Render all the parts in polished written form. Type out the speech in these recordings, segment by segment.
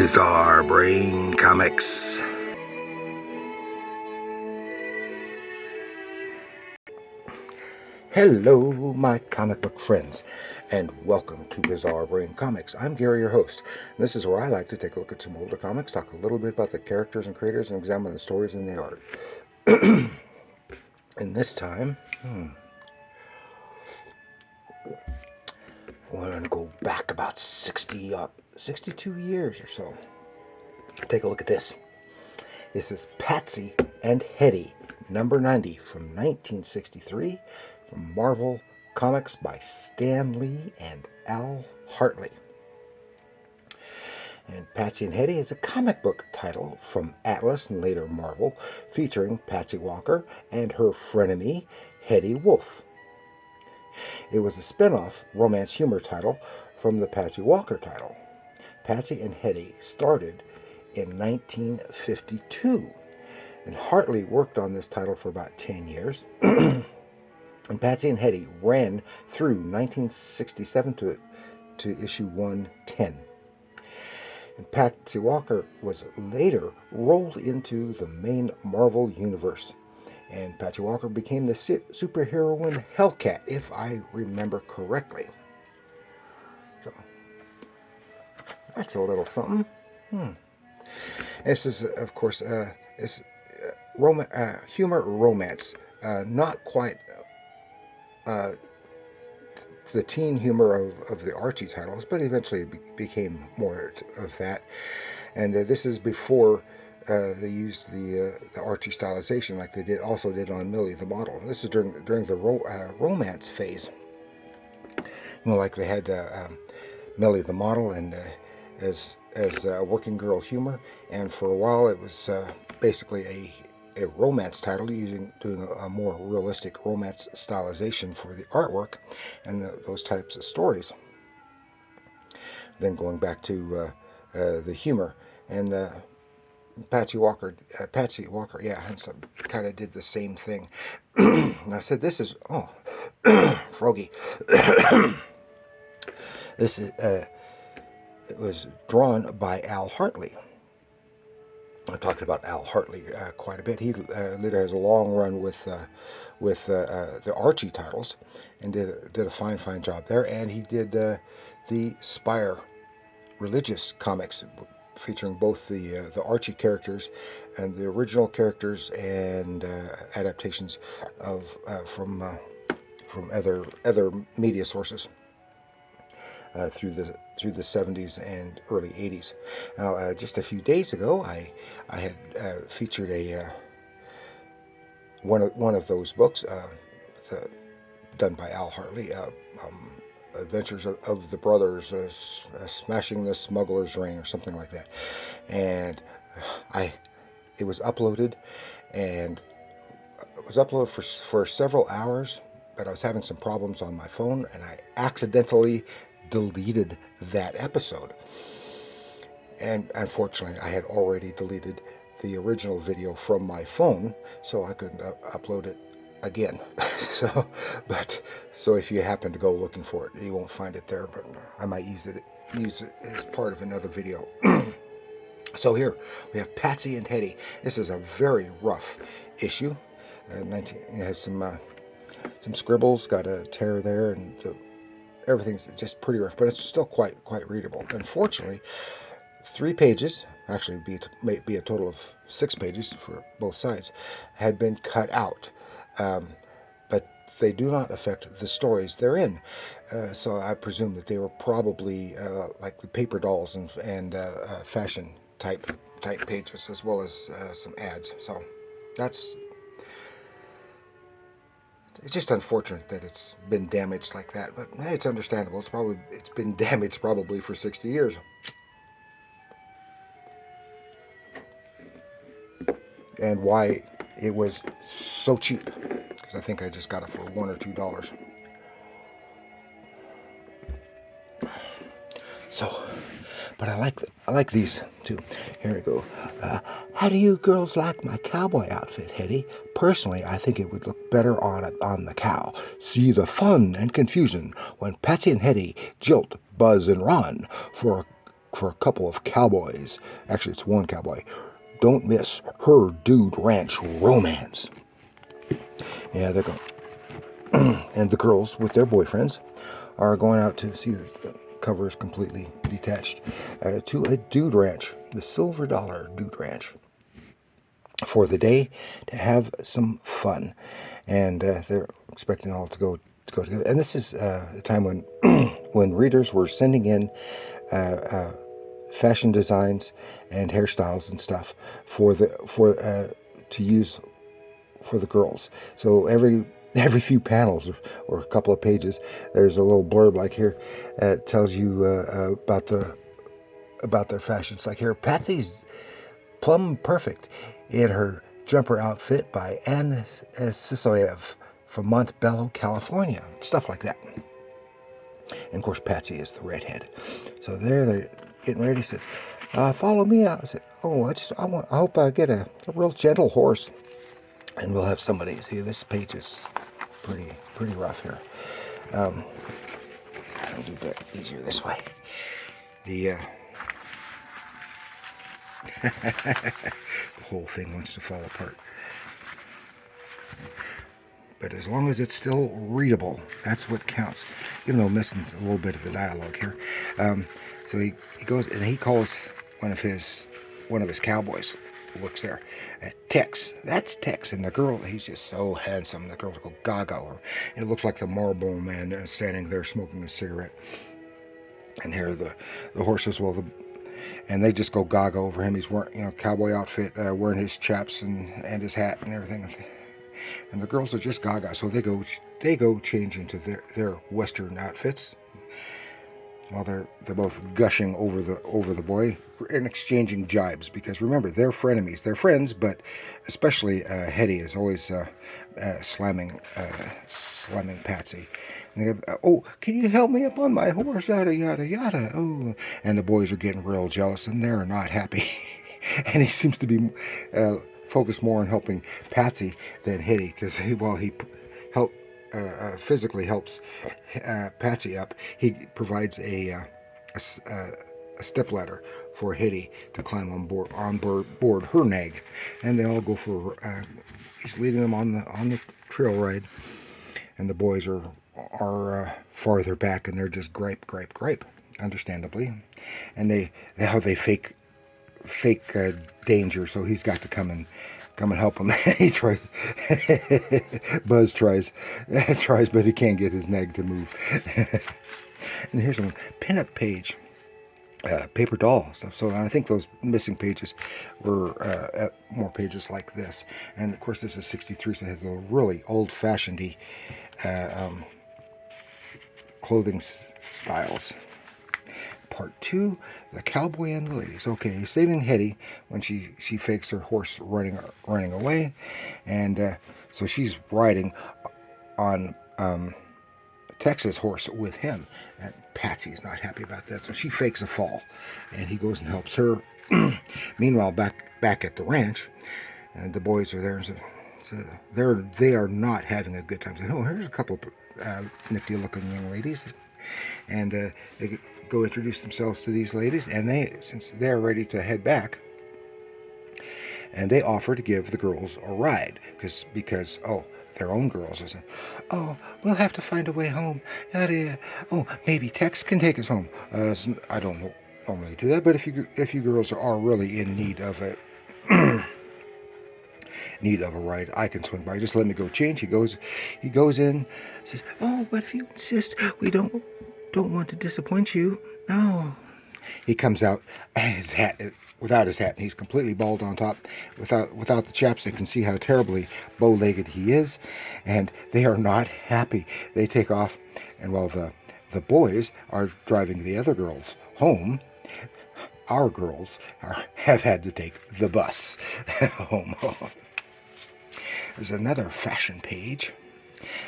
Bizarre Brain Comics. Hello, my comic book friends, and welcome to Bizarre Brain Comics. I'm Gary, your host. And this is where I like to take a look at some older comics, talk a little bit about the characters and creators, and examine the stories and the art. And this time, we're going to go back about 62 years or so. Take a look at this. This is Patsy and Hedy, number 90 from 1963, from Marvel Comics by Stan Lee and Al Hartley. And Patsy and Hedy is a comic book title from Atlas and later Marvel, featuring Patsy Walker and her frenemy, Hedy Wolf. It was a spin-off romance humor title from the Patsy Walker title. Patsy and Hedy started in 1952, and Hartley worked on this title for about 10 years. And Patsy and Hedy ran through 1967 to issue 110. And Patsy Walker was later rolled into the main Marvel universe. And Patsy Walker became the superheroine Hellcat, if I remember correctly. So, that's a little something. This is, of course, humor romance. Not quite the teen humor of the Archie titles, but eventually it became more of that. And this is before they used the Archie stylization like they also did on Millie the Model. This is during the romance phase. Like they had Millie the Model and as working girl humor, and for a while it was basically a romance title doing a more realistic romance stylization for the artwork and those types of stories. Then going back to the humor, and Patsy Walker, kind of did the same thing. And I said, this is froggy. This is it was drawn by Al Hartley. I talked about Al Hartley quite a bit. He later has a long run with the Archie titles, and did a fine job there. And he did the Spire religious comics, featuring both the Archie characters and the original characters, and adaptations of from other media sources. Through the 70s and early 80s. Now, just a few days ago, I had featured one of those books done by Al Hartley, Adventures of the Brothers, Smashing the Smuggler's Ring, or something like that. And it was uploaded, and it was uploaded for several hours, but I was having some problems on my phone, and I accidentally deleted that episode. And unfortunately, I had already deleted the original video from my phone, so I couldn't upload it again. So if you happen to go looking for it, you won't find it there, but I might use it as part of another video. So here we have Patsy and Hedy. This is a very rough issue. It has some scribbles, got a tear there, and everything's just pretty rough, but it's still quite readable. Unfortunately, 3 pages, actually may be a total of 6 pages for both sides, had been cut out, but they do not affect the stories they're in. So I presume that they were probably like the paper dolls and fashion type pages, as well as some ads. So it's just unfortunate that it's been damaged like that, but hey, it's understandable. It's been damaged probably for 60 years. And why it was so cheap, because I think I just got it for $1 or $2. So, but I like these too. Here we go. How do you girls like my cowboy outfit, Hedy? Personally, I think it would look better on the cow. See the fun and confusion when Patsy and Hedy jilt, buzz, and run for for a couple of cowboys. Actually, it's one cowboy. Don't miss Her Dude Ranch Romance. Yeah, they're going. And the girls with their boyfriends are going out to see the cover is completely detached to a dude ranch, the Silver Dollar Dude Ranch, for the day to have some fun. And they're expecting all to go together. And this is a time when when readers were sending in fashion designs and hairstyles and stuff for to use for the girls. So every few panels or a couple of pages, there's a little blurb like here that tells you about their fashions. Like here, Patsy's plumb perfect in her jumper outfit by Anne Sisoyev from Montebello, California. Stuff like that. And of course, Patsy is the redhead. So there they're getting ready. Said, "Follow me out." I said, "Oh, I hope I get a real gentle horse, and we'll have somebody." See, this page is pretty rough here. I'll do that easier this way. The the whole thing wants to fall apart. But as long as it's still readable, that's what counts. Even though I'm missing a little bit of the dialogue here. So he goes and he calls one of his cowboys who works there, Tex. That's Tex. And the girl, he's just so handsome. The girls go gaga over him. And it looks like the Marlboro Man standing there smoking a cigarette. And here the horses, and they just go gaga over him. He's wearing, cowboy outfit, wearing his chaps and his hat and everything. And the girls are just gaga, so they go change into their Western outfits, while they're both gushing over the boy and exchanging jibes. Because remember, they're frenemies. They're friends, but especially Hedy is always slamming Patsy. And they go, "Oh, can you help me up on my horse?" Yada yada yada. Oh, and the boys are getting real jealous, and they're not happy. And he seems to be focused more on helping Patsy than Hedy, because he physically helps Patsy up, he provides a stepladder for Hedy to climb on board her nag, and they all go for. He's leading them on the trail ride, and the boys are farther back, and they're just gripe, understandably, and they fake danger, so he's got to come and help him. He tries. Buzz tries, but he can't get his nag to move. And here's one pinup page, paper doll stuff. So I think those missing pages were more pages like this. And of course, this is 63, so it has the really old-fashioned clothing styles. Part 2, the cowboy and the ladies. Okay, he's saving Hedy when she fakes her horse running away, and so she's riding on Tex's horse with him. And Patsy's not happy about that, so she fakes a fall, and he goes and helps her. Meanwhile, back at the ranch, and the boys are there, and so they are not having a good time. So, oh, here's a couple of nifty-looking young ladies, and they go introduce themselves to these ladies, and since they're ready to head back, and they offer to give the girls a ride because their own girls. I said, "Oh, we'll have to find a way home. Oh, maybe Tex can take us home." I don't normally do that, but if you girls are really in need of a ride, I can swing by. Just let me go change. He goes in, says, "Oh, but if you insist, we don't want to disappoint you." Oh. He comes out, his hat without his hat, and he's completely bald on top. Without the chaps, they can see how terribly bow-legged he is, and they are not happy. They take off, and while the boys are driving the other girls home, our girls have had to take the bus home. There's another fashion page,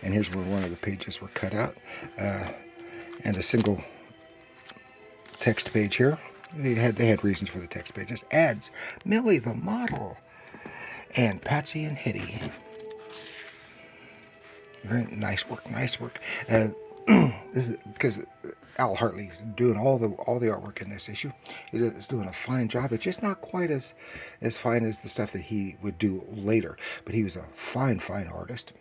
and here's where one of the pages were cut out, and a single text page here. They had reasons for the text pages. Ads, Millie the model, and Patsy and Hedy. Very nice work. this is because Al Hartley doing all the artwork in this issue. He is doing a fine job. It's just not quite as fine as the stuff that he would do later. But he was a fine artist,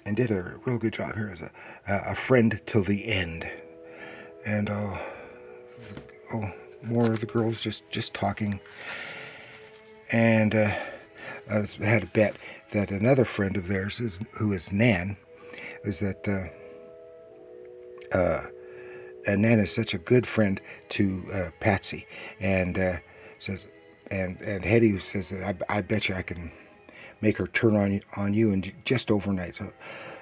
and did a real good job here as a friend till the end. And more of the girls just talking. And I had a bet that another friend of theirs, who is Nan, is that Nan is such a good friend to Patsy, and says, and Hedy says that I bet you I can make her turn on you in just overnight. So,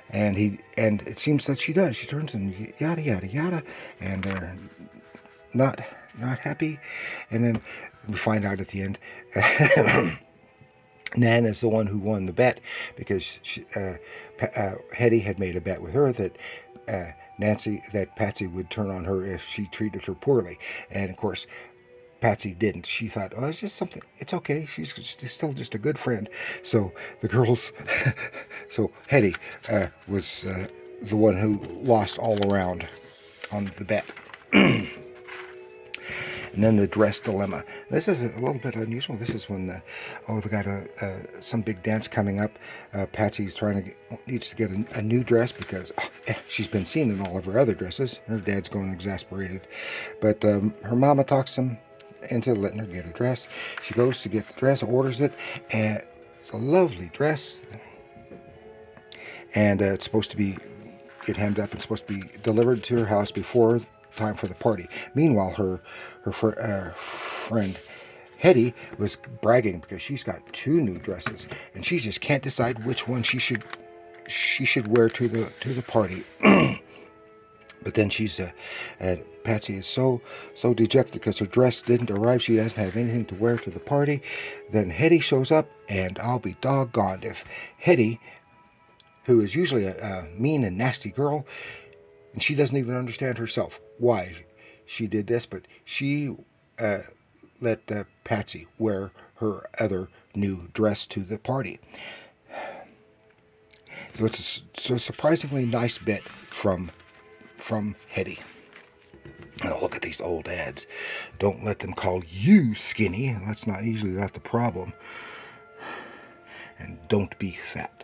and it seems that she does. She turns and yada yada yada, and they're not happy. And then we find out at the end, Nan is the one who won the bet, because Hedy had made a bet with her that Patsy would turn on her if she treated her poorly, and of course Patsy didn't. She thought, oh, it's just something. It's okay. She's still just a good friend. So the girls, so Hedy was the one who lost all around on the bet. And then the dress dilemma. This is a little bit unusual. This is when, they got some big dance coming up. Patsy's needs to get a new dress because she's been seen in all of her other dresses. Her dad's going exasperated. But her mama talks him into letting her get a dress. She goes to get the dress, orders it, and it's a lovely dress. And it's supposed to get hemmed up and supposed to be delivered to her house before time for the party. Meanwhile, her friend Hedy was bragging because she's got 2 new dresses, and she just can't decide which one she should wear to the party. But then Patsy is so dejected because her dress didn't arrive. She doesn't have anything to wear to the party. Then Hedy shows up, and I'll be doggone if Hedy, who is usually a mean and nasty girl, and she doesn't even understand herself why she did this, but she let Patsy wear her other new dress to the party. So it's a surprisingly nice bit from Hedy. Now look at these old ads. Don't let them call you skinny. That's usually not the problem. And don't be fat.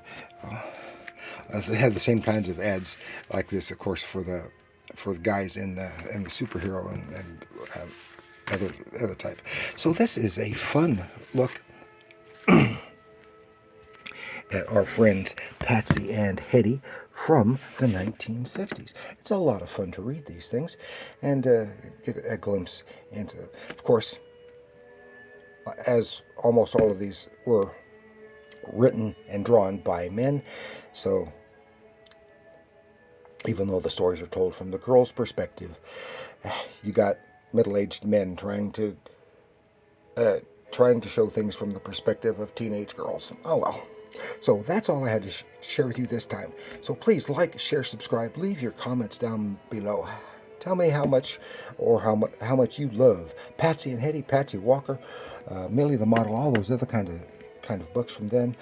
They have the same kinds of ads like this, of course, for the guys in the superhero and other type. So this is a fun look at our friends Patsy and Hedy from the 1960s. It's a lot of fun to read these things and get a glimpse into them. Of course, as almost all of these were written and drawn by men, so even though the stories are told from the girl's perspective, you got middle-aged men trying to show things from the perspective of teenage girls. Oh well. So that's all I had to share with you this time. So please like, share, subscribe, leave your comments down below. Tell me how much you love Patsy and Hedy, Patsy Walker, Millie the Model, all those other kind of books from then,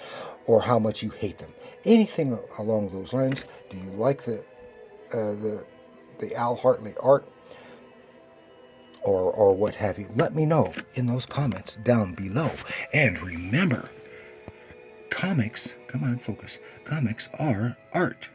or how much you hate them. Anything along those lines. Do you like the Al Hartley art, or what have you? Let me know in those comments down below. And remember, comics, come on, focus. Comics are art.